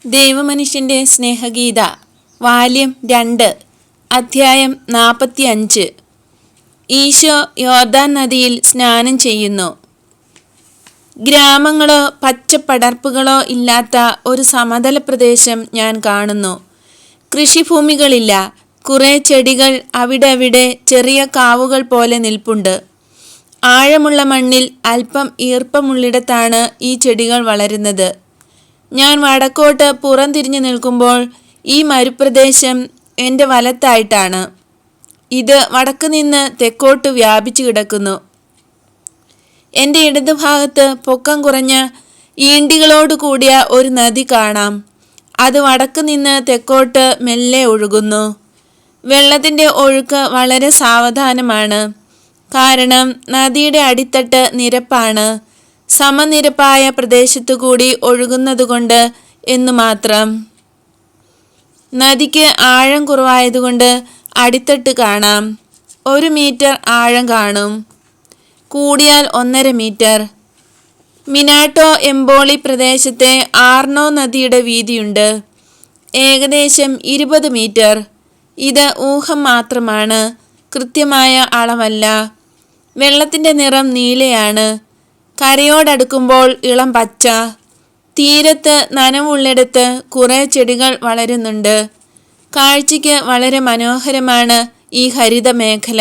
ദൈവമനുഷ്യൻ്റെ സ്നേഹഗീത വാല്യം 2 അധ്യായം 45. ഈശോ യോർദാൻ നദിയിൽ സ്നാനം ചെയ്യുന്നു. ഗ്രാമങ്ങളോ പച്ചപ്പടർപ്പുകളോ ഇല്ലാത്ത ഒരു സമതല പ്രദേശം ഞാൻ കാണുന്നു. കൃഷിഭൂമികളില്ല. കുറേ ചെടികൾ അവിടെ ചെറിയ കാവുകൾ പോലെ നിൽപ്പുണ്ട്. ആഴമുള്ള മണ്ണിൽ അല്പം ഈർപ്പമുള്ളിടത്താണ് ഈ ചെടികൾ വളരുന്നത്. ഞാൻ വടക്കോട്ട് പുറംതിരിഞ്ഞു നിൽക്കുമ്പോൾ ഈ മരുപ്രദേശം എൻ്റെ വലത്തായിട്ടാണ്. ഇത് വടക്ക് നിന്ന് തെക്കോട്ട് വ്യാപിച്ചു കിടക്കുന്നു. എൻ്റെ ഇടതുഭാഗത്ത് പൊക്കം കുറഞ്ഞ ഈണ്ടികളോട് കൂടിയ ഒരു നദി കാണാം. അത് വടക്ക് നിന്ന് തെക്കോട്ട് മെല്ലെ ഒഴുകുന്നു. വെള്ളത്തിൻ്റെ ഒഴുക്ക് വളരെ സാവധാനമാണ്. കാരണം നദിയുടെ അടിത്തട്ട് നിരപ്പാണ്. സമനിരപ്പായ പ്രദേശത്തു കൂടി ഒഴുകുന്നതുകൊണ്ട് എന്നു മാത്രം. നദിക്ക് ആഴം കുറവായതുകൊണ്ട് അടിത്തട്ട് കാണാം. 1 മീറ്റർ ആഴം കാണും, കൂടിയാൽ 1.5 മീറ്റർ. മിനാട്ടോ എംബോളി പ്രദേശത്തെ ആർണോ നദിയുടെ വീതിയുണ്ട്, ഏകദേശം 20 മീറ്റർ. ഇത് ഊഹം മാത്രമാണ്, കൃത്യമായ അളവല്ല. വെള്ളത്തിൻ്റെ നിറം നീലയാണ്. കരയോടടുക്കുമ്പോൾ ഇളം പച്ച. തീരത്ത് നനവുള്ളിടത്ത് കുറേ ചെടികൾ വളരുന്നുണ്ട്. കാഴ്ചയ്ക്ക് വളരെ മനോഹരമാണ് ഈ ഹരിത മേഖല.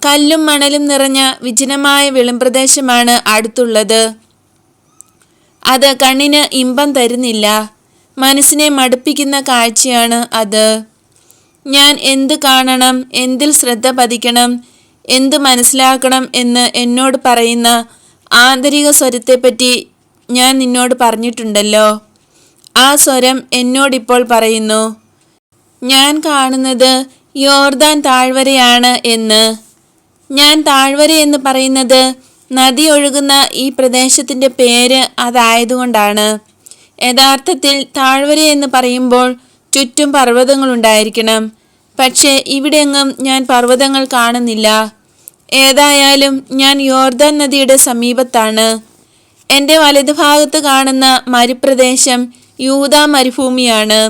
കല്ലും മണലും നിറഞ്ഞ വിജനമായ വെളിമ്പ്രദേശമാണ് അടുത്തുള്ളത്. അത് കണ്ണിന് ഇമ്പം തരുന്നില്ല. മനസ്സിനെ മടുപ്പിക്കുന്ന കാഴ്ചയാണ് അത്. ഞാൻ എന്ത് കാണണം, എന്തിൽ ശ്രദ്ധ പതിക്കണം, എന്ത് മനസ്സിലാക്കണം എന്ന് എന്നോട് പറയുന്ന ആന്തരിക സ്വരത്തെപ്പറ്റി ഞാൻ നിന്നോട് പറഞ്ഞിട്ടുണ്ടല്ലോ. ആ സ്വരം എന്നോടിപ്പോൾ പറയുന്നു, ഞാൻ കാണുന്നത് യോർദാൻ താഴ്വരയാണ് എന്ന്. ഞാൻ താഴ്വര എന്ന് പറയുന്നത് നദി ഒഴുകുന്ന ഈ പ്രദേശത്തിൻ്റെ പേര് അതായതുകൊണ്ടാണ്. യഥാർത്ഥത്തിൽ താഴ്വര എന്ന് പറയുമ്പോൾ ചുറ്റും പർവ്വതങ്ങളുണ്ടായിരിക്കണം. പക്ഷേ ഇവിടെയെങ്ങും ഞാൻ പർവ്വതങ്ങൾ കാണുന്നില്ല. ഏതായാലും ഞാൻ യോർദാൻ നദിയുടെ സമീപത്താണ്. എൻ്റെ വലതുഭാഗത്ത് കാണുന്ന മരുപ്രദേശം യൂദാ മരുഭൂമിയാണ്.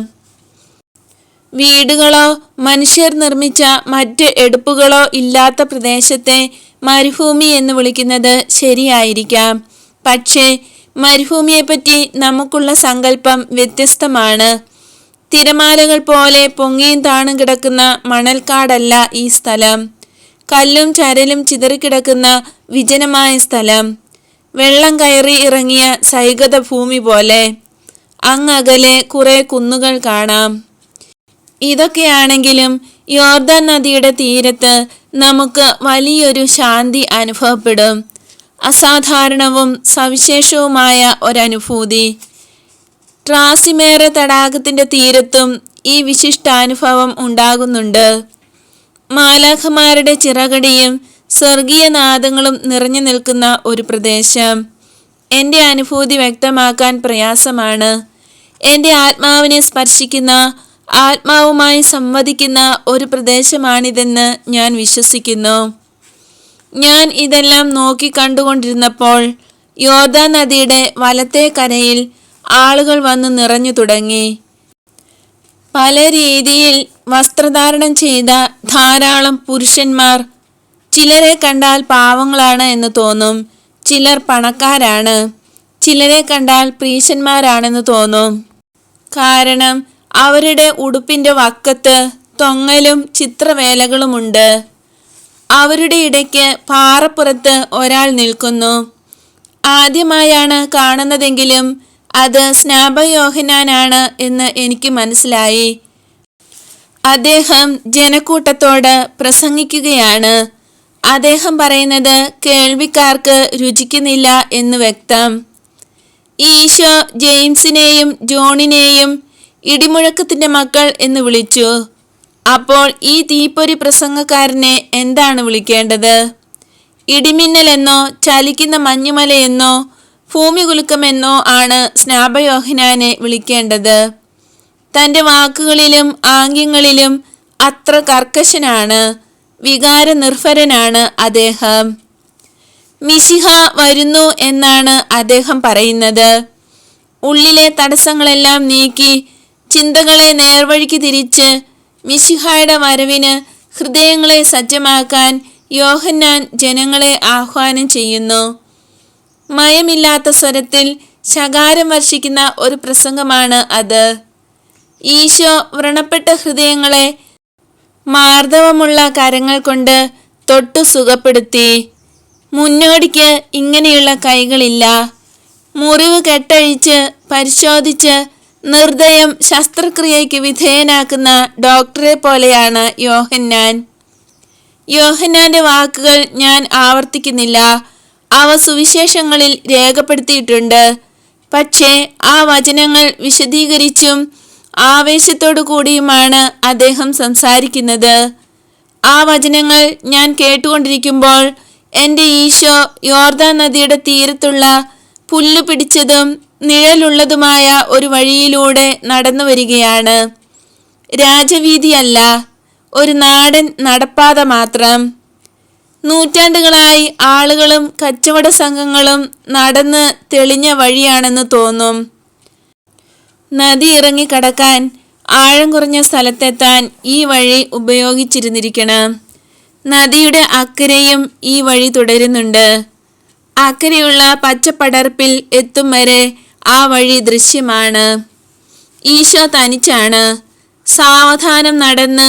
വീടുകളോ മനുഷ്യർ നിർമ്മിച്ച മറ്റ് എടുപ്പുകളോ ഇല്ലാത്ത പ്രദേശത്തെ മരുഭൂമി എന്ന് വിളിക്കുന്നത് ശരിയായിരിക്കാം. പക്ഷേ മരുഭൂമിയെപ്പറ്റി നമുക്കുള്ള സങ്കല്പം വ്യത്യസ്തമാണ്. തിരമാലകൾ പോലെ പൊങ്ങിയും താണും കിടക്കുന്ന മണൽക്കാടല്ല ഈ സ്ഥലം. കല്ലും ചരലും ചിതറിക്കിടക്കുന്ന വിജനമായ സ്ഥലം. വെള്ളം കയറി ഇറങ്ങിയ സൈകത ഭൂമി പോലെ. അങ്ങകലെ കുറേ കുന്നുകൾ കാണാം. ഇതൊക്കെയാണെങ്കിലും യോർദാൻ നദിയുടെ തീരത്ത് നമുക്ക് വലിയൊരു ശാന്തി അനുഭവപ്പെടും. അസാധാരണവും സവിശേഷവുമായ ഒരനുഭൂതി. ട്രാസിമേറെ തടാകത്തിൻ്റെ തീരത്തും ഈ വിശിഷ്ടാനുഭവം ഉണ്ടാകുന്നുണ്ട്. മാലാഖമാരുടെ ചിറകടിയും സ്വർഗീയ നാദങ്ങളും നിറഞ്ഞു നിൽക്കുന്ന ഒരു പ്രദേശം. എൻ്റെ അനുഭൂതി വ്യക്തമാക്കാൻ പ്രയാസമാണ്. എൻ്റെ ആത്മാവിനെ സ്പർശിക്കുന്ന, ആത്മാവുമായി സംവദിക്കുന്ന ഒരു പ്രദേശമാണിതെന്ന് ഞാൻ വിശ്വസിക്കുന്നു. ഞാൻ ഇതെല്ലാം നോക്കി കണ്ടുകൊണ്ടിരുന്നപ്പോൾ യോർദാൻ നദിയുടെ വലത്തെ കരയിൽ ആളുകൾ വന്ന് നിറഞ്ഞു തുടങ്ങി. പല രീതിയിൽ വസ്ത്രധാരണം ചെയ്ത ധാരാളം പുരുഷന്മാർ. ചിലരെ കണ്ടാൽ പാവങ്ങളാണ് എന്ന് തോന്നും. ചിലർ പണക്കാരാണ്. ചിലരെ കണ്ടാൽ പ്രീശന്മാരാണെന്ന് തോന്നും. കാരണം അവരുടെ ഉടുപ്പിൻ്റെ വക്കത്ത് തൊങ്ങലും ചിത്രവേലകളുമുണ്ട്. അവരുടെ ഇടയ്ക്ക് പാറപ്പുറത്ത് ഒരാൾ നിൽക്കുന്നു. ആദ്യമായാണ് കാണുന്നതെങ്കിലും അത് സ്നാപകയോഹന്നാനാണ് എന്ന് എനിക്ക് മനസ്സിലായി. അദ്ദേഹം ജനക്കൂട്ടത്തോട് പ്രസംഗിക്കുകയാണ്. അദ്ദേഹം പറയുന്നത് കേൾവിക്കാർക്ക് രുചിക്കുന്നില്ല എന്ന് വ്യക്തം. ഈശോ ജെയിംസിനെയും ജോണിനെയും ഇടിമുഴക്കത്തിൻ്റെ മക്കൾ എന്ന് വിളിച്ചു. അപ്പോൾ ഈ തീപ്പൊരി പ്രസംഗക്കാരനെ എന്താണ് വിളിക്കേണ്ടത്? ഇടിമിന്നലെന്നോ ചലിക്കുന്ന മഞ്ഞുമലയെന്നോ ഭൂമി കുലുക്കമെന്നോ ആണ് സ്നാപകയോഹന്നാനെ വിളിക്കേണ്ടത്. തൻ്റെ വാക്കുകളിലും ആംഗ്യങ്ങളിലും അത്ര കർക്കശനാണ്, വികാരനിർഭരനാണ് അദ്ദേഹം. മിശിഹ വരുന്നു എന്നാണ് അദ്ദേഹം പറയുന്നത്. ഉള്ളിലെ തടസ്സങ്ങളെല്ലാം നീക്കി ചിന്തകളെ നേർവഴിക്ക് തിരിച്ച് മിശിഹായുടെ വരവിന് ഹൃദയങ്ങളെ സജ്ജമാക്കാൻ യോഹന്നാൻ ജനങ്ങളെ ആഹ്വാനം ചെയ്യുന്നു. മയമില്ലാത്ത സ്വരത്തിൽ ശകാരം വർഷിക്കുന്ന ഒരു പ്രസംഗമാണ് അത്. ഈശോ വ്രണപ്പെട്ട ഹൃദയങ്ങളെ മാർദ്ദവമുള്ള കരങ്ങൾ കൊണ്ട് തൊട്ടു സുഖപ്പെടുത്തി. മുന്നോടിക്ക് ഇങ്ങനെയുള്ള കൈകളില്ല. മുറിവ് കെട്ടഴിച്ച് പരിശോധിച്ച് നിർദ്ദയം ശസ്ത്രക്രിയയ്ക്ക് വിധേയനാക്കുന്ന ഡോക്ടറെ പോലെയാണ് യോഹന്നാൻ. യോഹന്നാന്റെ വാക്കുകൾ ഞാൻ ആവർത്തിക്കുന്നില്ല, അവ സുവിശേഷങ്ങളിൽ രേഖപ്പെടുത്തിയിട്ടുണ്ട്. പക്ഷേ ആ വചനങ്ങൾ വിശദീകരിച്ചും ആവേശത്തോടു കൂടിയുമാണ് അദ്ദേഹം സംസാരിക്കുന്നത്. ആ വചനങ്ങൾ ഞാൻ കേട്ടുകൊണ്ടിരിക്കുമ്പോൾ എൻ്റെ ഈശോ യോർദാൻ നദിയുടെ തീരത്തുള്ള പുല്ലു പിടിച്ചതും നിഴലുള്ളതുമായ ഒരു വഴിയിലൂടെ നടന്നു വരികയാണ്. രാജവീതിയല്ല, ഒരു നാടൻ നടപ്പാത മാത്രം. നൂറ്റാണ്ടുകളായി ആളുകളും കച്ചവട സംഘങ്ങളും നടന്ന് തെളിഞ്ഞ വഴിയാണെന്ന് തോന്നും. നദി ഇറങ്ങിക്കടക്കാൻ ആഴം കുറഞ്ഞ സ്ഥലത്തെത്താൻ ഈ വഴി ഉപയോഗിച്ചിരുന്നിരിക്കണം. നദിയുടെ അക്കരെയും ഈ വഴി തുടരുന്നുണ്ട്. അക്കരെയുള്ള പച്ചപ്പടർപ്പിൽ എത്തും വരെ ആ വഴി ദൃശ്യമാണ്. ഈശോ തനിച്ചാണ്. സാവധാനം നടന്ന്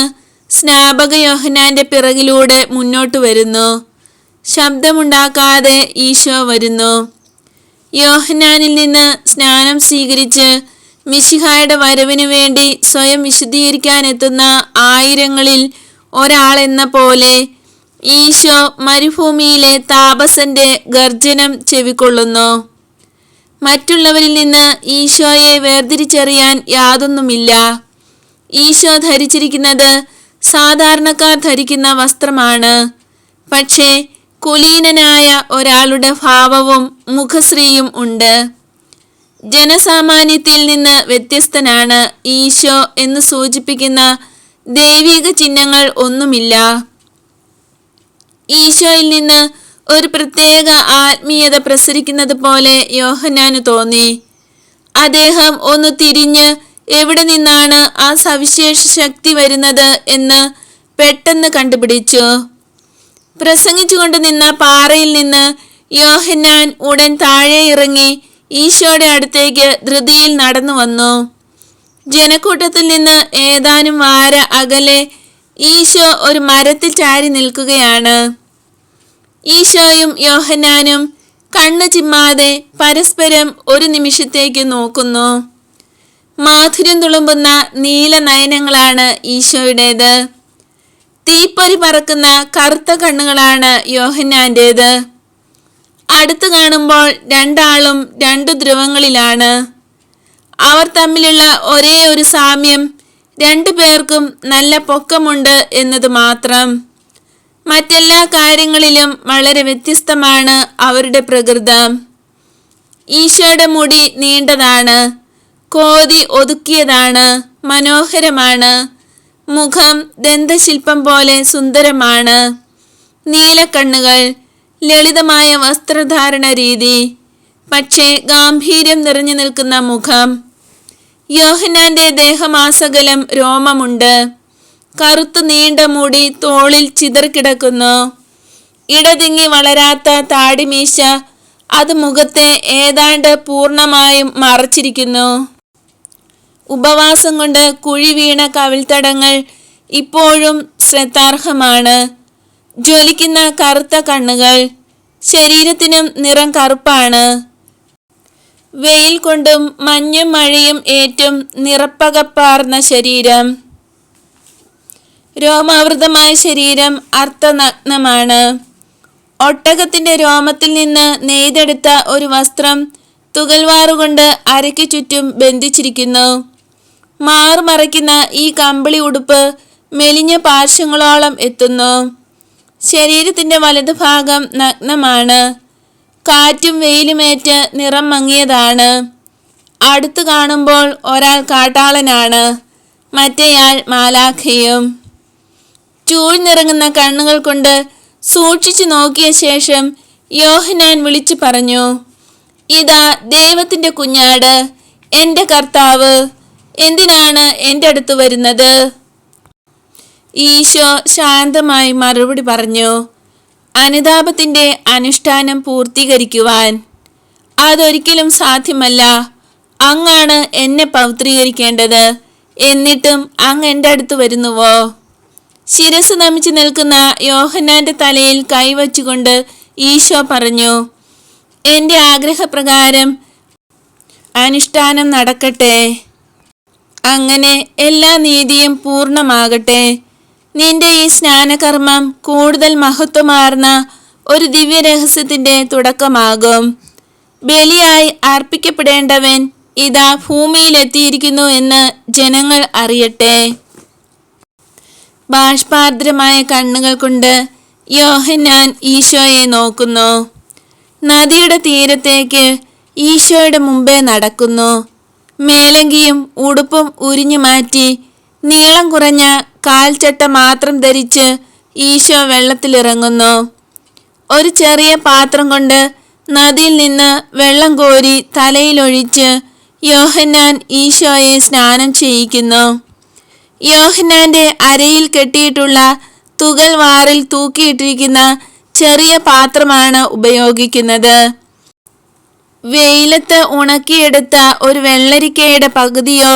സ്നാപക യോഹന്നാന്റെ പിറകിലൂടെ മുന്നോട്ട് വരുന്നു. ശബ്ദമുണ്ടാക്കാതെ ഈശോ വരുന്നു. യോഹന്നാനിൽ നിന്ന് സ്നാനം സ്വീകരിച്ച് മിശിഹായുടെ വരവിനു വേണ്ടി സ്വയം വിശുദ്ധീകരിക്കാനെത്തുന്ന ആയിരങ്ങളിൽ ഒരാളെന്ന പോലെ ഈശോ മരുഭൂമിയിലെ താപസന്റെ ഗർജനം ചെവിക്കൊള്ളുന്നു. മറ്റുള്ളവരിൽ നിന്ന് ഈശോയെ വേർതിരിച്ചറിയാൻ യാതൊന്നുമില്ല. ഈശോ ധരിച്ചിരിക്കുന്നത് സാധാരണക്കാർ ധരിക്കുന്ന വസ്ത്രമാണ്. പക്ഷേ കുലീനനായ ഒരാളുടെ ഭാവവും മുഖശ്രീയും ഉണ്ട്. ജനസാമാന്യത്തിൽ നിന്ന് വ്യത്യസ്തനാണ് ഈശോ എന്ന് സൂചിപ്പിക്കുന്ന ദൈവിക ചിഹ്നങ്ങൾ ഒന്നുമില്ല. ഈശോയിൽ നിന്ന് ഒരു പ്രത്യേക ആത്മീയത പ്രസരിക്കുന്നത് പോലെ യോഹന്നാന് തോന്നി. അദ്ദേഹം ഒന്ന് തിരിഞ്ഞ് എവിടെ നിന്നാണ് ആ സവിശേഷ ശക്തി വരുന്നത് എന്ന് പെട്ടെന്ന് കണ്ടുപിടിച്ചു. പ്രസംഗിച്ചുകൊണ്ട് നിന്ന പാറയിൽ നിന്ന് യോഹന്നാൻ ഉടൻ താഴെ ഇറങ്ങി ഈശോയുടെ അടുത്തേക്ക് ധൃതിയിൽ നടന്നു വന്നു. ജനക്കൂട്ടത്തിൽ നിന്ന് ഏതാനും വാര അകലെ ഈശോ ഒരു മരത്തിൽ ചാരി നിൽക്കുകയാണ്. ഈശോയും യോഹന്നാനും കണ്ണു ചിമ്മാതെ പരസ്പരം ഒരു നിമിഷത്തേക്ക് നോക്കുന്നു. മാധുര്യം തുളുമ്പുന്ന നീല നയനങ്ങളാണ് ഈശോയുടേത്. തീപ്പൊരി പറക്കുന്ന കറുത്ത കണ്ണുകളാണ് യോഹന്നാൻ്റേത്. അടുത്ത് കാണുമ്പോൾ രണ്ടാളും രണ്ടു ധ്രുവങ്ങളിലാണ്. അവർ തമ്മിലുള്ള ഒരേ ഒരു സാമ്യം രണ്ടു പേർക്കും നല്ല പൊക്കമുണ്ട് എന്നത് മാത്രം. മറ്റെല്ലാ കാര്യങ്ങളിലും വളരെ വ്യത്യസ്തമാണ് അവരുടെ പ്രകൃതം. ഈശോയുടെ മുടി നീണ്ടതാണ്, കോതി ഒതുക്കിയതാണ്, മനോഹരമാണ്. മുഖം ദന്തശില്പം പോലെ സുന്ദരമാണ്. നീലക്കണ്ണുകൾ, ലളിതമായ വസ്ത്രധാരണ രീതി, പക്ഷേ ഗാംഭീര്യം നിറഞ്ഞു നിൽക്കുന്ന മുഖം. യോഹന്നാന്റെ ദേഹമാസകലം രോമമുണ്ട്. കറുത്തു നീണ്ട മുടി തോളിൽ ചിതറിക്കിടക്കുന്നു. ഇടതിങ്ങി വളരാത്ത താടിമീശ അത് മുഖത്തെ ഏതാണ്ട് പൂർണ്ണമായും മറച്ചിരിക്കുന്നു. ഉപവാസം കൊണ്ട് കുഴി വീണ കവിൾത്തടങ്ങൾ ഇപ്പോഴും ശ്രദ്ധാർഹമാണ്. ജ്വലിക്കുന്ന കറുത്ത കണ്ണുകൾ, ശരീരത്തിനും നിറം കറുപ്പാണ്. വെയിൽ കൊണ്ടും മഞ്ഞും മഴയും ഏറ്റും നിറപ്പകപ്പാർന്ന ശരീരം. രോമാവൃതമായ ശരീരം അർത്ഥനഗ്നമാണ്. ഒട്ടകത്തിന്റെ രോമത്തിൽ നിന്ന് നെയ്തെടുത്ത ഒരു വസ്ത്രം തുകൽവാറുകൊണ്ട് അരയ്ക്ക് ചുറ്റും ബന്ധിച്ചിരിക്കുന്നു. മാറുമറയ്ക്കുന്ന ഈ കമ്പിളി ഉടുപ്പ് മെലിഞ്ഞ പാർശ്വങ്ങളോളം എത്തുന്നു. ശരീരത്തിന്റെ വലതുഭാഗം നഗ്നമാണ്. കാറ്റും വെയിലുമേറ്റ് നിറം മങ്ങിയതാണ്. അടുത്തു കാണുമ്പോൾ ഒരാൾ കാട്ടാളനാണ്, മറ്റേയാൾ മാലാഖയും. ചൂഴ്ന്നിറങ്ങുന്ന കണ്ണുകൾ കൊണ്ട് സൂക്ഷിച്ചു നോക്കിയ ശേഷം യോഹന്നാൻ വിളിച്ചു പറഞ്ഞു, ഇതാ ദൈവത്തിന്റെ കുഞ്ഞാട്, എൻ്റെ കർത്താവ് എന്തിനാണ് എൻ്റെ അടുത്ത് വരുന്നത്? ഈശോ ശാന്തമായി മറുപടി പറഞ്ഞു, അനുതാപത്തിൻ്റെ അനുഷ്ഠാനം പൂർത്തീകരിക്കുവാൻ. അതൊരിക്കലും സാധ്യമല്ല. അങ്ങാണ് എന്നെ പൗത്രീകരിക്കേണ്ടത്. എന്നിട്ടും അങ്ങ് എൻ്റെ അടുത്ത് വരുന്നുവോ? ശിരസ് നമിച്ച് നിൽക്കുന്ന യോഹന്നാന്റെ തലയിൽ കൈവച്ചുകൊണ്ട് ഈശോ പറഞ്ഞു, എൻ്റെ ആഗ്രഹപ്രകാരം അനുഷ്ഠാനം നടക്കട്ടെ. അങ്ങനെ എല്ലാ നീതിയും പൂർണ്ണമാകട്ടെ. നിന്റെ ഈ സ്നാനകർമ്മം കൂടുതൽ മഹത്വമാർന്ന ഒരു ദിവ്യരഹസ്യത്തിൻ്റെ തുടക്കമാകും. ബലിയായി അർപ്പിക്കപ്പെടേണ്ടവൻ ഇതാ ഭൂമിയിലെത്തിയിരിക്കുന്നു എന്ന് ജനങ്ങൾ അറിയട്ടെ. ബാഷ്പാർദ്രമായ കണ്ണുകൾ കൊണ്ട് യോഹന്നാൻ ഈശോയെ നോക്കുന്നു. നദിയുടെ തീരത്തേക്ക് ഈശോയുടെ മുമ്പേ നടക്കുന്നു. മേലങ്കിയും ഉടുപ്പും ഉരിഞ്ഞു മാറ്റി നീളം കുറഞ്ഞ കാൽച്ചട്ട മാത്രം ധരിച്ച് ഈശോ വെള്ളത്തിലിറങ്ങുന്നു. ഒരു ചെറിയ പാത്രം കൊണ്ട് നദിയിൽ നിന്ന് വെള്ളം കോരി തലയിലൊഴിച്ച് യോഹന്നാൻ ഈശോയെ സ്നാനം ചെയ്യിക്കുന്നു. യോഹന്നാന്റെ അരയിൽ കെട്ടിയിട്ടുള്ള തുകൽ വാറിൽ തൂക്കിയിട്ടിരിക്കുന്ന ചെറിയ പാത്രമാണ് ഉപയോഗിക്കുന്നത്. വെയിലത്ത് ഉണക്കിയെടുത്ത ഒരു വെള്ളരിക്കയുടെ പകുതിയോ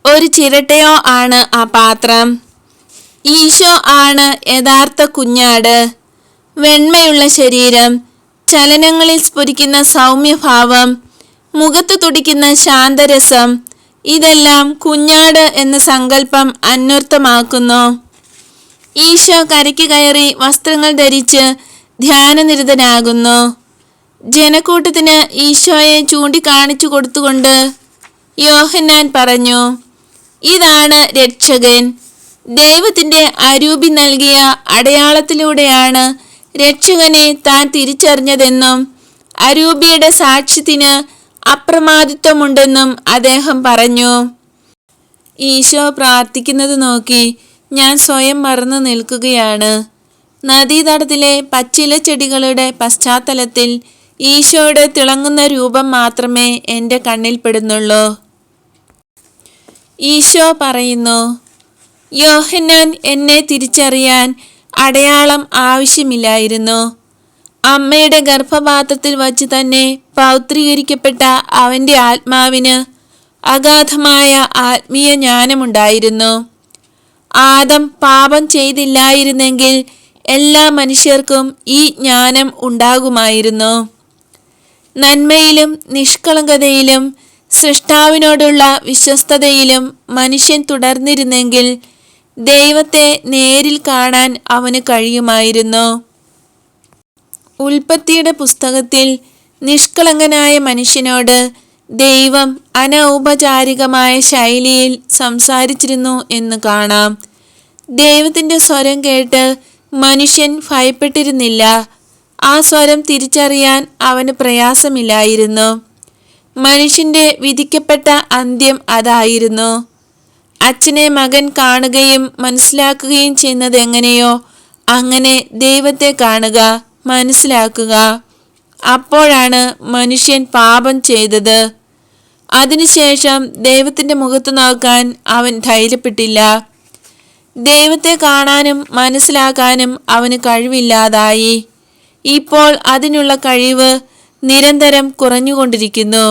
ഒരു ചിരട്ടയോ ആണ് ആ പാത്രം. ഈശോ ആണ് യഥാർത്ഥ കുഞ്ഞാട്. വെണ്മയുള്ള ശരീരം, ചലനങ്ങളിൽ സ്ഫുരിക്കുന്ന സൗമ്യഭാവം, മുഖത്ത് തുടിക്കുന്ന ശാന്തരസം, ഇതെല്ലാം കുഞ്ഞാട് എന്ന സങ്കല്പം അന്വർത്ഥമാക്കുന്നു. ഈശോ കരയ്ക്ക് കയറി വസ്ത്രങ്ങൾ ധരിച്ച് ധ്യാനനിരതനാകുന്നു. ജനക്കൂട്ടത്തിന് ഈശോയെ ചൂണ്ടിക്കാണിച്ചു കൊടുത്തുകൊണ്ട് യോഹന്നാൻ പറഞ്ഞു, ഇതാണ് രക്ഷകൻ. ദൈവത്തിൻ്റെ അരൂപി നൽകിയ അടയാളത്തിലൂടെയാണ് രക്ഷകനെ താൻ തിരിച്ചറിഞ്ഞതെന്നും അരൂപിയുടെ സാക്ഷ്യത്തിന് അപ്രമാദിത്വമുണ്ടെന്നും അദ്ദേഹം പറഞ്ഞു. ഈശോ പ്രാർത്ഥിക്കുന്നത് നോക്കി ഞാൻ സ്വയം മറന്നു നിൽക്കുകയാണ്. നദീതടത്തിലെ പച്ചില ചെടികളുടെ പശ്ചാത്തലത്തിൽ ഈശോയുടെ തിളങ്ങുന്ന രൂപം മാത്രമേ എൻ്റെ കണ്ണിൽപ്പെടുന്നുള്ളൂ. ഈശോ പറയുന്നു, യോഹന്നാൻ എന്നെ തിരിച്ചറിയാൻ അടയാളം ആവശ്യമില്ലായിരുന്നു. അമ്മയുടെ ഗർഭപാത്രത്തിൽ വച്ച് തന്നെ പൗത്രീകരിക്കപ്പെട്ട അവൻ്റെ ആത്മാവിന് അഗാധമായ ആത്മീയ ജ്ഞാനമുണ്ടായിരുന്നു. ആദം പാപം ചെയ്തില്ലായിരുന്നെങ്കിൽ എല്ലാ മനുഷ്യർക്കും ഈ ജ്ഞാനം ഉണ്ടാകുമായിരുന്നു. നന്മയിലും നിഷ്കളങ്കതയിലും സൃഷ്ടാവിനോടുള്ള വിശ്വസ്തതയിലും മനുഷ്യൻ തുടർന്നിരുന്നെങ്കിൽ ദൈവത്തെ നേരിൽ കാണാൻ അവന് കഴിയുമായിരുന്നു. ഉൽപ്പത്തിയുടെ പുസ്തകത്തിൽ നിഷ്കളങ്കനായ മനുഷ്യനോട് ദൈവം അനൗപചാരികമായ ശൈലിയിൽ സംസാരിച്ചിരുന്നു എന്ന് കാണാം. ദൈവത്തിൻ്റെ സ്വരം കേട്ട് മനുഷ്യൻ ഭയപ്പെട്ടിരുന്നില്ല. ആ സ്വരം തിരിച്ചറിയാൻ അവന് പ്രയാസമില്ലായിരുന്നു. മനുഷ്യൻ്റെ വിധിക്കപ്പെട്ട അന്ത്യം അതായിരുന്നു. അച്ഛനെ മകൻ കാണുകയും മനസ്സിലാക്കുകയും ചെയ്യുന്നത് എങ്ങനെയോ അങ്ങനെ ദൈവത്തെ കാണുക, മനസ്സിലാക്കുക. അപ്പോഴാണ് മനുഷ്യൻ പാപം ചെയ്തത്. അതിനുശേഷം ദൈവത്തിൻ്റെ മുഖത്ത് നോക്കാൻ അവൻ ധൈര്യപ്പെട്ടില്ല. ദൈവത്തെ കാണാനും മനസ്സിലാക്കാനും അവന് കഴിവില്ലാതായി. ഇപ്പോൾ അതിനുള്ള കഴിവ് നിരന്തരം കുറഞ്ഞുകൊണ്ടിരിക്കുന്നു.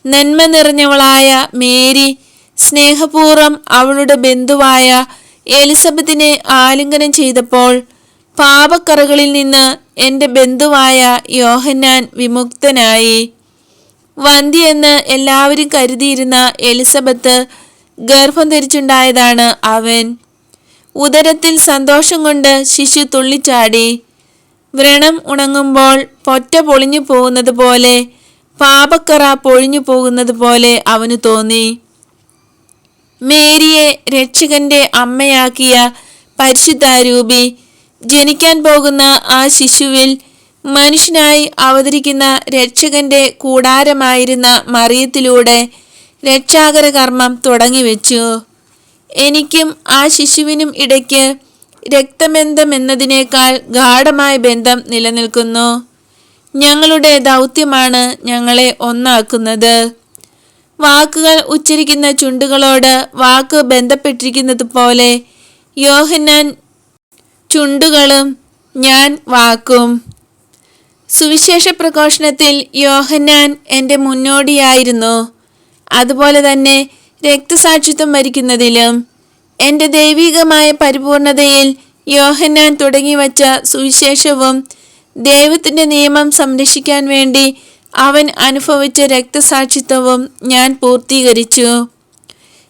നന്മ നിറഞ്ഞവളായ മേരി സ്നേഹപൂർവ്വം അവളുടെ ബന്ധുവായ എലിസബത്തിനെ ആലിംഗനം ചെയ്തപ്പോൾ പാപക്കറകളിൽ നിന്ന് എൻ്റെ ബന്ധുവായ യോഹന്നാൻ വിമുക്തനായി. വന്ധ്യയെന്ന് എല്ലാവരും കരുതിയിരുന്ന എലിസബത്ത് ഗർഭം ധരിച്ചുണ്ടായതാണ് അവൻ. ഉദരത്തിൽ സന്തോഷം കൊണ്ട് ശിശു തുള്ളിച്ചാടി. വ്രണം ഉണങ്ങുമ്പോൾ പൊറ്റ പൊളിഞ്ഞു പോകുന്നത് പോലെ, പാപക്കറ പൊഴിഞ്ഞു പോകുന്നത് പോലെ അവന് തോന്നി. മേരിയെ രക്ഷകന്റെ അമ്മയാക്കിയ പരിശുദ്ധാരൂപി ജനിക്കാൻ പോകുന്ന ആ ശിശുവിൽ മനുഷ്യനായി അവതരിക്കുന്ന രക്ഷകന്റെ കൂടാരമായിരുന്ന മറിയത്തിലൂടെ രക്ഷാകര കർമ്മം തുടങ്ങിവെച്ചു. എനിക്കും ആ ശിശുവിനും ഇടയ്ക്ക് രക്തബന്ധം എന്നതിനേക്കാൾ ഗാഢമായ ബന്ധം നിലനിൽക്കുന്നു. ഞങ്ങളുടെ ദൗത്യമാണ് ഞങ്ങളെ ഒന്നാക്കുന്നത്. വാക്കുകൾ ഉച്ചരിക്കുന്ന ചുണ്ടുകളോട് വാക്ക് ബന്ധപ്പെട്ടിരിക്കുന്നത് പോലെ യോഹന്നാൻ ചുണ്ടുകളും ഞാൻ വാക്കും. സുവിശേഷ പ്രഘോഷണത്തിൽ യോഹന്നാൻ എൻ്റെ മുന്നോടിയായിരുന്നു. അതുപോലെ തന്നെ രക്തസാക്ഷിത്വം വരിക്കുന്നതിലും എൻ്റെ ദൈവികമായ പരിപൂർണതയിൽ യോഹന്നാൻ തുടങ്ങിവച്ച സുവിശേഷവും ദൈവത്തിൻ്റെ നിയമം സംരക്ഷിക്കാൻ വേണ്ടി അവൻ അനുഭവിച്ച രക്തസാക്ഷിത്വവും ഞാൻ പൂർത്തീകരിച്ചു.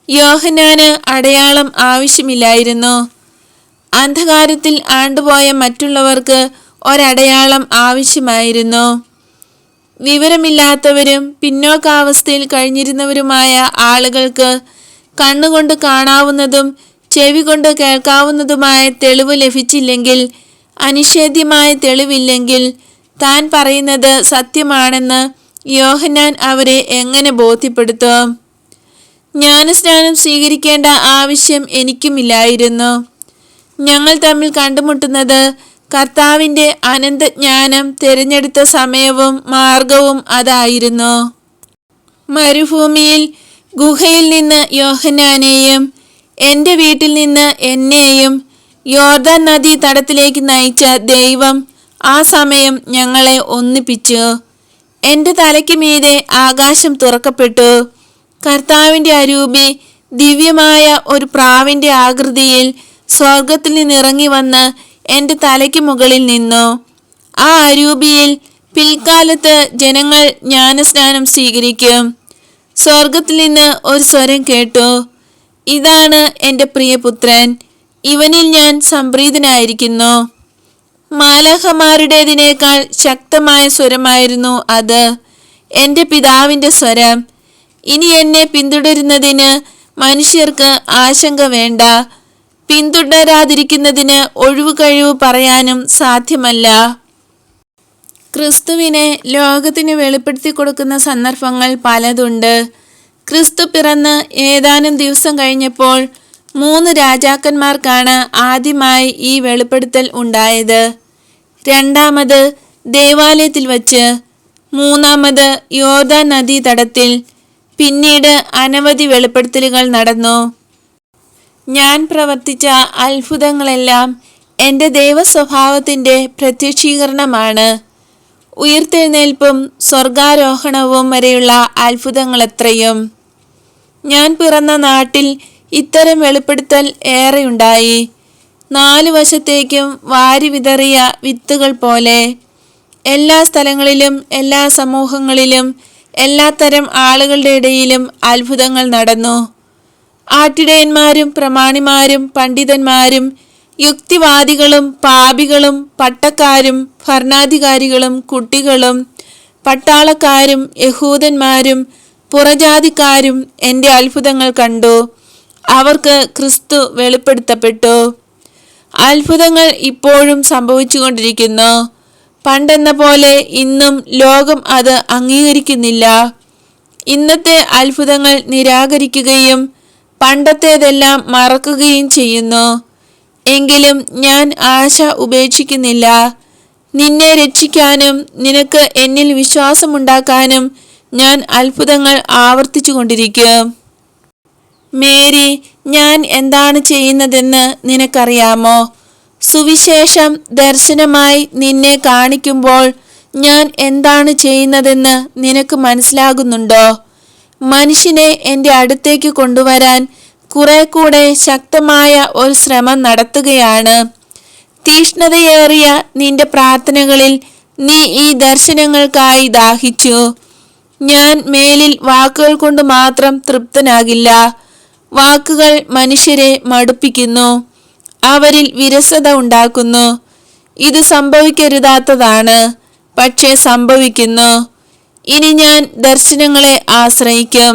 യോഹന്നാന് അടയാളം ആവശ്യമില്ലായിരുന്നു. അന്ധകാരത്തിൽ ആണ്ടുപോയ മറ്റുള്ളവർക്ക് ഒരടയാളം ആവശ്യമായിരുന്നു. വിവരമില്ലാത്തവരും പിന്നോക്കാവസ്ഥയിൽ കഴിഞ്ഞിരുന്നവരുമായ ആളുകൾക്ക് കണ്ണുകൊണ്ട് കാണാവുന്നതും ചെവി കൊണ്ട് കേൾക്കാവുന്നതുമായ തെളിവ് ലഭിച്ചില്ലെങ്കിൽ, അനിഷേധ്യമായ തെളിവില്ലെങ്കിൽ, താൻ പറയുന്നത് സത്യമാണെന്ന് യോഹന്നാൻ അവരെ എങ്ങനെ ബോധ്യപ്പെടുത്തും? ജ്ഞാനസ്നാനം സ്വീകരിക്കേണ്ട ആവശ്യം എനിക്കുമില്ലായിരുന്നു. ഞങ്ങൾ തമ്മിൽ കണ്ടുമുട്ടുന്നത് കർത്താവിൻ്റെ അനന്തജ്ഞാനം തിരഞ്ഞെടുത്ത സമയവും മാർഗവും അതായിരുന്നു. മരുഭൂമിയിൽ ഗുഹയിൽ നിന്ന് യോഹന്നാനെയും എൻ്റെ വീട്ടിൽ നിന്ന് എന്നെയും യോർദാൻ നദി തടത്തിലേക്ക് നയിച്ച ദൈവം ആ സമയം ഞങ്ങളെ ഒന്നിപ്പിച്ചു. എൻ്റെ തലയ്ക്ക് മീതെ ആകാശം തുറക്കപ്പെട്ടു. കർത്താവിൻ്റെ അരൂപി ദിവ്യമായ ഒരു പ്രാവിൻ്റെ ആകൃതിയിൽ സ്വർഗത്തിൽ നിന്നിറങ്ങി വന്ന് എൻ്റെ തലയ്ക്ക് മുകളിൽ നിന്നു. ആ അരൂപിയിൽ പിൽക്കാലത്ത് ജനങ്ങൾ ജ്ഞാനസ്നാനം സ്വീകരിക്കും. സ്വർഗത്തിൽ നിന്ന് ഒരു സ്വരം കേട്ടു, ഇതാണ് എൻ്റെ പ്രിയപുത്രൻ, ഇവനിൽ ഞാൻ സംപ്രീതനായിരിക്കുന്നു. മാലാഖമാരുടേതിനേക്കാൾ ശക്തമായ സ്വരമായിരുന്നു അത്, എൻ്റെ പിതാവിൻ്റെ സ്വരം. ഇനി എന്നെ പിന്തുടരുന്നതിന് മനുഷ്യർക്ക് ആശങ്ക വേണ്ട. പിന്തുടരാതിരിക്കുന്നതിന് ഒഴിവ് കഴിവ് പറയാനും സാധ്യമല്ല. ക്രിസ്തുവിനെ ലോകത്തിന് വെളിപ്പെടുത്തി കൊടുക്കുന്ന സന്ദർഭങ്ങൾ പലതുണ്ട്. ക്രിസ്തു പിറന്ന് ഏതാനും ദിവസം കഴിഞ്ഞപ്പോൾ 3 രാജാക്കന്മാർക്കാണ് ആദ്യമായി ഈ വെളിപ്പെടുത്തൽ ഉണ്ടായത്. രണ്ടാമത് ദേവാലയത്തിൽ വച്ച്, മൂന്നാമത് യോർദാൻ നദീ തടത്തിൽ. പിന്നീട് അനവധി വെളിപ്പെടുത്തലുകൾ നടന്നു. ഞാൻ പ്രവർത്തിച്ച അത്ഭുതങ്ങളെല്ലാം എൻ്റെ ദൈവസ്വഭാവത്തിൻ്റെ പ്രത്യക്ഷീകരണമാണ്. ഉയിർത്തെഴുന്നേൽപ്പും സ്വർഗാരോഹണവും വരെയുള്ള അത്ഭുതങ്ങളെത്രയും. ഞാൻ പിറന്ന നാട്ടിൽ ഇത്തരം വെളിപ്പെടുത്തൽ ഏറെയുണ്ടായി. 4 വശത്തേക്കും വാരി വിതറിയ വിത്തുകൾ പോലെ. എല്ലാ സ്ഥലങ്ങളിലും എല്ലാ സമൂഹങ്ങളിലും എല്ലാത്തരം ആളുകളുടെ ഇടയിലും അത്ഭുതങ്ങൾ നടന്നു. ആട്ടിടയന്മാരും പ്രമാണിമാരും പണ്ഡിതന്മാരും യുക്തിവാദികളും പാപികളും പട്ടക്കാരും ഭരണാധികാരികളും കുട്ടികളും പട്ടാളക്കാരും യഹൂദന്മാരും പുറജാതിക്കാരും എൻ്റെ അത്ഭുതങ്ങൾ കണ്ടു. അവർക്ക് ക്രിസ്തു വെളിപ്പെടുത്തപ്പെട്ടു. അത്ഭുതങ്ങൾ ഇപ്പോഴും സംഭവിച്ചുകൊണ്ടിരിക്കുന്നു. പണ്ടെന്ന പോലെ ഇന്നും ലോകം അത് അംഗീകരിക്കുന്നില്ല. ഇന്നത്തെ അത്ഭുതങ്ങൾ നിരാകരിക്കുകയും പണ്ടത്തേതെല്ലാം മറക്കുകയും ചെയ്യുന്നു. എങ്കിലും ഞാൻ ആശ ഉപേക്ഷിക്കുന്നില്ല. നിന്നെ രക്ഷിക്കാനും നിനക്ക് എന്നിൽ വിശ്വാസമുണ്ടാക്കാനും ഞാൻ അത്ഭുതങ്ങൾ ആവർത്തിച്ചു കൊണ്ടിരിക്കും. മേരി, ഞാൻ എന്താണ് ചെയ്യുന്നതെന്ന് നിനക്കറിയാമോ? സുവിശേഷം ദർശനമായി നിന്നെ കാണിക്കുമ്പോൾ ഞാൻ എന്താണ് ചെയ്യുന്നതെന്ന് നിനക്ക് മനസ്സിലാകുന്നുണ്ടോ? മനുഷ്യനെ എൻ്റെ അടുത്തേക്ക് കൊണ്ടുവരാൻ കുറെ കൂടെ ശക്തമായ ഒരു ശ്രമം നടത്തുകയാണ്. തീഷ്ണതയേറിയ നിന്റെ പ്രാർത്ഥനകളിൽ നീ ഈ ദർശനങ്ങൾക്കായി ദാഹിച്ചു. ഞാൻ മേലിൽ വാക്കുകൾ കൊണ്ട് മാത്രം തൃപ്തനാകില്ല. വാക്കുകൾ മനുഷ്യരെ മടുപ്പിക്കുന്നു, അവരിൽ വിരസത ഉണ്ടാക്കുന്നു. ഇത് സംഭവിക്കരുതാത്തതാണ്, പക്ഷേ സംഭവിക്കുന്നു. ഇനി ഞാൻ ദർശനങ്ങളെ ആശ്രയിക്കും.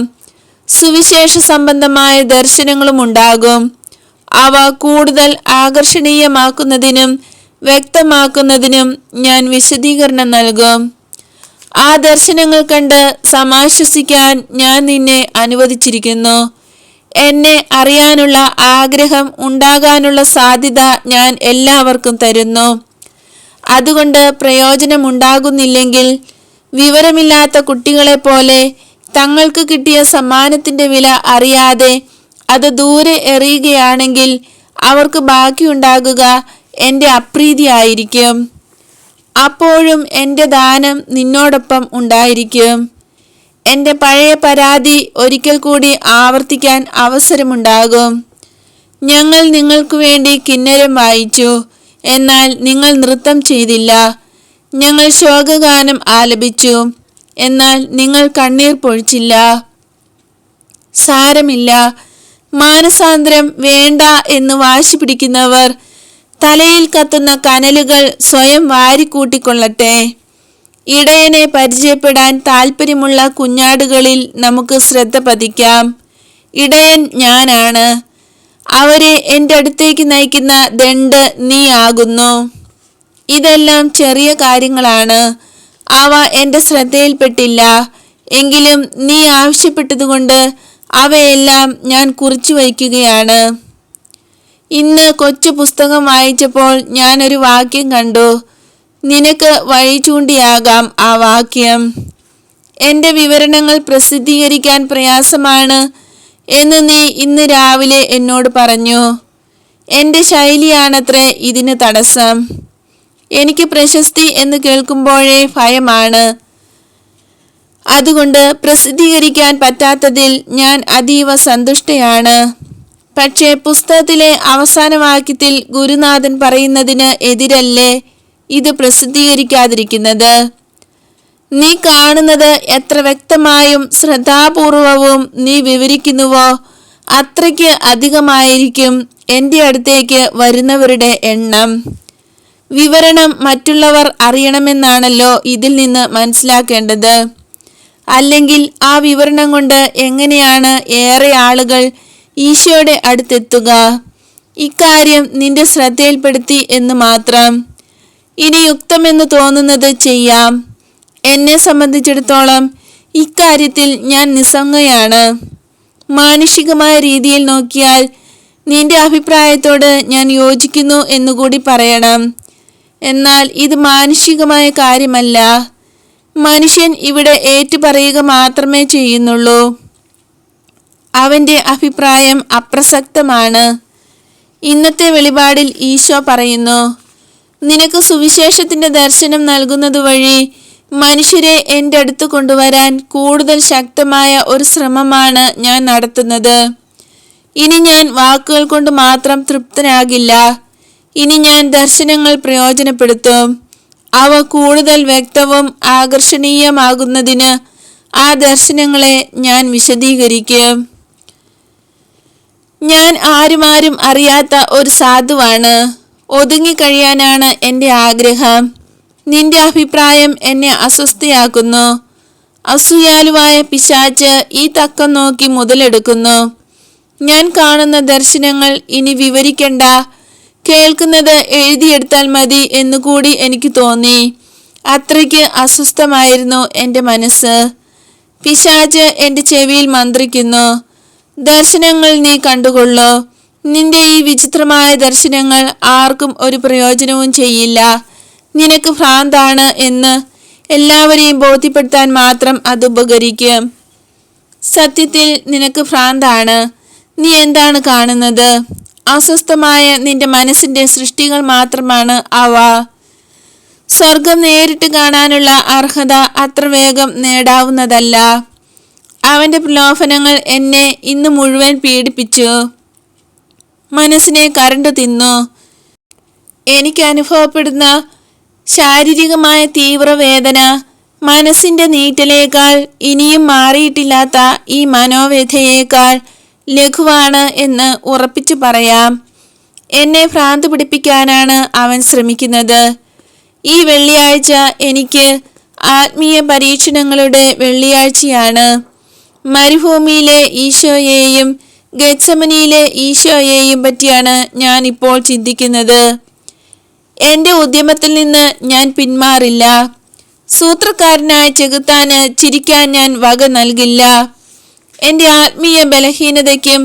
സുവിശേഷ സംബന്ധമായ ദർശനങ്ങളും ഉണ്ടാകും. അവ കൂടുതൽ ആകർഷണീയമാക്കുന്നതിനും വ്യക്തമാക്കുന്നതിനും ഞാൻ വിശദീകരണം നൽകും. ആ ദർശനങ്ങൾ കണ്ട് സമാശ്വസിക്കാൻ ഞാൻ നിന്നെ അനുവദിച്ചിരിക്കുന്നു. എന്നെ അറിയാനുള്ള ആഗ്രഹം ഉണ്ടാകാനുള്ള സാധ്യത ഞാൻ എല്ലാവർക്കും തരുന്നു. അതുകൊണ്ട് പ്രയോജനമുണ്ടാകുന്നില്ലെങ്കിൽ വിവരമില്ലാത്ത കുട്ടികളെപ്പോലെ തങ്ങൾക്ക് കിട്ടിയ സമ്മാനത്തിന്റെ വില അറിയാതെ അത് ദൂരെ എറിയുകയാണെങ്കിൽ അവർക്ക് ബാക്കിയുണ്ടാകുക എൻ്റെ അപ്രീതിയായിരിക്കും. അപ്പോഴും എൻ്റെ ദാനം നിന്നോടൊപ്പം ഉണ്ടായിരിക്കും. എൻ്റെ പഴയ പരാതി ഒരിക്കൽ കൂടി ആവർത്തിക്കാൻ അവസരമുണ്ടാകും. ഞങ്ങൾ നിങ്ങൾക്ക് വേണ്ടി കിന്നരം വായിച്ചു, എന്നാൽ നിങ്ങൾ നൃത്തം ചെയ്തില്ല. ഞങ്ങൾ ശോകഗാനം ആലപിച്ചു, എന്നാൽ നിങ്ങൾ കണ്ണീർ പൊഴിച്ചില്ല. സാരമില്ല, മാനസാന്തരം വേണ്ട എന്ന് വാശി പിടിക്കുന്നവർ തലയിൽ കത്തുന്ന കനലുകൾ സ്വയം വാരിക്കൂട്ടിക്കൊള്ളട്ടെ. ഇടയനെ പരിചയപ്പെടാൻ താല്പര്യമുള്ള കുഞ്ഞാടുകളിൽ നമുക്ക് ശ്രദ്ധ പതിക്കാം. ഇടയൻ ഞാനാണ്. അവരെ എൻ്റെ അടുത്തേക്ക് നയിക്കുന്ന ദണ്ഡ് നീ ആകുന്നു. ഇതെല്ലാം ചെറിയ കാര്യങ്ങളാണ്. അവ എൻ്റെ ശ്രദ്ധയിൽപ്പെട്ടില്ല. എങ്കിലും നീ ആവശ്യപ്പെട്ടതുകൊണ്ട് അവയെല്ലാം ഞാൻ കുറിച്ചു വയ്ക്കുകയാണ്. ഇന്ന് കൊച്ചു പുസ്തകം വായിച്ചപ്പോൾ ഞാനൊരു വാക്യം കണ്ടു. നിനക്ക് വഴി ചൂണ്ടിയാകാം ആ വാക്യം. എൻ്റെ വിവരണങ്ങൾ പ്രസിദ്ധീകരിക്കാൻ പ്രയാസമാണ് എന്ന് നീ ഇന്ന് രാവിലെ എന്നോട് പറഞ്ഞു. എൻ്റെ ശൈലിയാണത്രേ ഇതിന് തടസ്സം. എനിക്ക് പ്രശസ്തി എന്ന് കേൾക്കുമ്പോഴേ ഭയമാണ്. അതുകൊണ്ട് പ്രസിദ്ധീകരിക്കാൻ പറ്റാത്തതിൽ ഞാൻ അതീവ സന്തുഷ്ടയാണ്. പക്ഷേ പുസ്തകത്തിലെ അവസാന വാക്യത്തിൽ ഗുരുനാഥൻ പറയുന്നതിന് എതിരല്ലേ ഇത് പ്രസിദ്ധീകരിക്കാതിരിക്കുന്നത്? നീ കാണുന്നത് എത്ര വ്യക്തമായും ശ്രദ്ധാപൂർവവും നീ വിവരിക്കുന്നുവോ അത്രയ്ക്ക് അധികമായിരിക്കും എൻ്റെ അടുത്തേക്ക് വരുന്നവരുടെ എണ്ണം. വിവരണം മറ്റുള്ളവർ അറിയണമെന്നാണല്ലോ ഇതിൽ നിന്ന് മനസ്സിലാക്കേണ്ടത്. അല്ലെങ്കിൽ ആ വിവരണം കൊണ്ട് എങ്ങനെയാണ് ഏറെ ആളുകൾ ഈശോയുടെ അടുത്തെത്തുക? ഇക്കാര്യം നിന്റെ ശ്രദ്ധയിൽപ്പെടുത്തി എന്ന് മാത്രം. ഇനി യുക്തമെന്ന് തോന്നുന്നത് ചെയ്യാം. എന്നെ സംബന്ധിച്ചിടത്തോളം ഇക്കാര്യത്തിൽ ഞാൻ നിസ്സംഗയാണ്. മാനുഷികമായ രീതിയിൽ നോക്കിയാൽ നിന്റെ അഭിപ്രായത്തോട് ഞാൻ യോജിക്കുന്നു എന്നുകൂടി പറയണം. എന്നാൽ ഇത് മാനുഷികമായ കാര്യമല്ല. മനുഷ്യൻ ഇവിടെ ഏറ്റുപറയുക മാത്രമേ ചെയ്യുന്നുള്ളൂ. അവൻ്റെ അഭിപ്രായം അപ്രസക്തമാണ്. ഇന്നത്തെ വെളിപാടിൽ ഈശോ പറയുന്നു, നിനക്ക് സുവിശേഷത്തിൻ്റെ ദർശനം നൽകുന്നത് വഴി മനുഷ്യരെ എൻ്റെ അടുത്ത് കൊണ്ടുവരാൻ കൂടുതൽ ശക്തമായ ഒരു ശ്രമമാണ് ഞാൻ നടത്തുന്നത്. ഇനി ഞാൻ വാക്കുകൾ കൊണ്ട് മാത്രം തൃപ്തനാകില്ല. ഇനി ഞാൻ ദർശനങ്ങൾ പ്രയോജനപ്പെടുത്തും. അവ കൂടുതൽ വ്യക്തവും ആകർഷണീയമാകുന്നതിന് ആ ദർശനങ്ങളെ ഞാൻ വിശദീകരിക്കും. ഞാൻ ആരും അറിയാത്ത ഒരു സാധുവാണ്. ഒതുങ്ങിക്കഴിയാനാണ് എൻ്റെ ആഗ്രഹം. നിന്റെ അഭിപ്രായം എന്നെ അസ്വസ്ഥയാക്കുന്നു. അസൂയാലുവായ പിശാച് ഈ തക്കം നോക്കി മുതലെടുക്കുന്നു. ഞാൻ കാണുന്ന ദർശനങ്ങൾ ഇനി വിവരിക്കണ്ട, കേൾക്കുന്നത് എഴുതിയെടുത്താൽ മതി എന്നുകൂടി എനിക്ക് തോന്നി. അത്രയ്ക്ക് അസ്വസ്ഥമായിരുന്നു എൻ്റെ മനസ്സ്. പിശാച് എൻ്റെ ചെവിയിൽ മന്ത്രിക്കുന്നു, ദർശനങ്ങൾ നീ കണ്ടുകൊള്ളൂ. നിന്റെ ഈ വിചിത്രമായ ദർശനങ്ങൾ ആർക്കും ഒരു പ്രയോജനവും ചെയ്യില്ല. നിനക്ക് ഭ്രാന്താണ് എന്ന് എല്ലാവരെയും ബോധ്യപ്പെടുത്താൻ മാത്രം അത് ഉപകരിക്കും. സത്യത്തിൽ നിനക്ക് ഭ്രാന്താണ്. നീ എന്താണ് കാണുന്നത്? അസ്വസ്ഥമായ നിന്റെ മനസ്സിന്റെ സൃഷ്ടികൾ മാത്രമാണ് അവ. സ്വർഗം നേരിട്ട് കാണാനുള്ള അർഹത അത്ര വേഗം നേടാവുന്നതല്ല. അവൻ്റെ പ്രലോഭനങ്ങൾ എന്നെ ഇന്ന് മുഴുവൻ പീഡിപ്പിച്ചു. മനസ്സിനെ കരണ്ടു തിന്നു. എനിക്ക് അനുഭവപ്പെടുന്ന ശാരീരികമായ തീവ്രവേദന മനസ്സിൻ്റെ നീറ്റലേക്കാൾ, ഇനിയും മാറിയിട്ടില്ലാത്ത ഈ മനോവേദനയേക്കാൾ ലഘുവാണ് എന്ന് ഉറപ്പിച്ചു പറയാം. എന്നെ ഭ്രാന്ത് പിടിപ്പിക്കാനാണ് അവൻ ശ്രമിക്കുന്നത്. ഈ വെള്ളിയാഴ്ച എനിക്ക് ആത്മീയ പരീക്ഷണങ്ങളുടെ വെള്ളിയാഴ്ചയാണ്. മരുഭൂമിയിലെ ഈശോയെയും ഗെത്സമനിയിലെ ഈശോയെയും പറ്റിയാണ് ഞാൻ ഇപ്പോൾ ചിന്തിക്കുന്നത്. എൻ്റെ ഉദ്യമത്തിൽ നിന്ന് ഞാൻ പിന്മാറില്ല. സൂത്രക്കാരനായ ചെകുത്താന് ചിരിക്കാൻ ഞാൻ വക നൽകില്ല. എൻ്റെ ആത്മീയ ബലഹീനതയ്ക്കും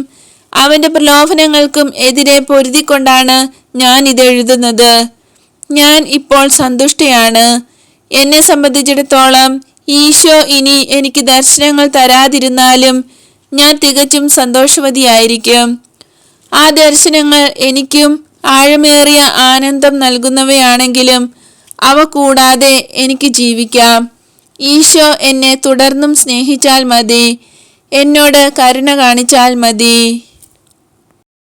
അവൻ്റെ പ്രലോഭനങ്ങൾക്കും എതിരെ പൊരുതിക്കൊണ്ടാണ് ഞാൻ ഇതെഴുതുന്നത്. ഞാൻ ഇപ്പോൾ സന്തുഷ്ടയാണ്. എന്നെ സംബന്ധിച്ചിടത്തോളം ഈശോ ഇനി എനിക്ക് ദർശനങ്ങൾ തരാതിരുന്നാലും ഞാൻ തികച്ചും സന്തോഷവതിയായിരിക്കും. ആ ദർശനങ്ങൾ എനിക്കും ആഴമേറിയ ആനന്ദം നൽകുന്നവയാണെങ്കിലും അവ കൂടാതെ എനിക്ക് ജീവിക്കാം. ഈശോ എന്നെ തുടർന്നും സ്നേഹിച്ചാൽ മതി, എന്നോട് കരുണ കാണിച്ചാൽ മതി.